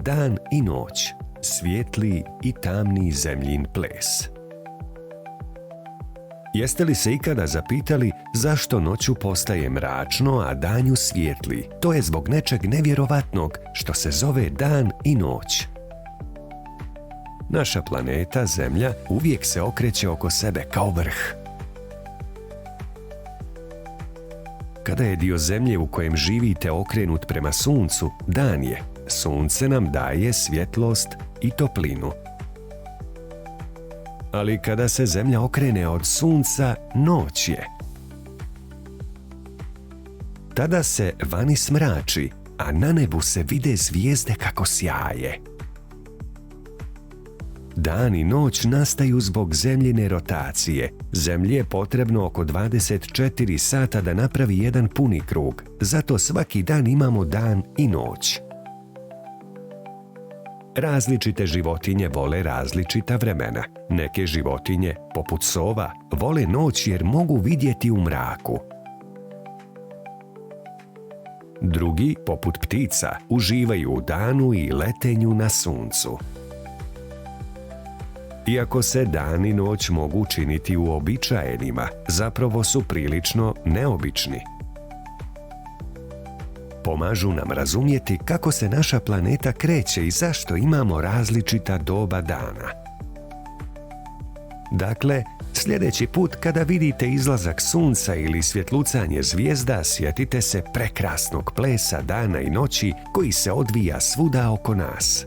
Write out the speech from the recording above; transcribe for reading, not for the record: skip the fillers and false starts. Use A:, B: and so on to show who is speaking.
A: dan i noć, svijetli i tamni zemljin ples. Jeste li se ikada zapitali zašto noću postaje mračno, a danju svijetli? To je zbog nečeg nevjerovatnog što se zove dan i noć. Naša planeta, Zemlja, uvijek se okreće oko sebe kao vrh. Kada je dio Zemlje u kojem živite okrenut prema Suncu, dan je. Sunce nam daje svjetlost i toplinu. Ali kada se Zemlja okrene od Sunca, noć je. Tada se vani smrači, a na nebu se vide zvijezde kako sjaje. Dan i noć nastaju zbog Zemljine rotacije. Zemlji je potrebno oko 24 sata da napravi jedan puni krug. Zato svaki dan imamo dan i noć. Različite životinje vole različita vremena. Neke životinje, poput sova, vole noć jer mogu vidjeti u mraku. Drugi, poput ptica, uživaju u danu i letenju na suncu. Iako se dan i noć mogu činiti uobičajenima, zapravo su prilično neobični. Pomažu nam razumjeti kako se naša planeta kreće i zašto imamo različita doba dana. Dakle, sljedeći put kada vidite izlazak sunca ili svjetlucanje zvijezda, sjetite se prekrasnog plesa dana i noći koji se odvija svuda oko nas.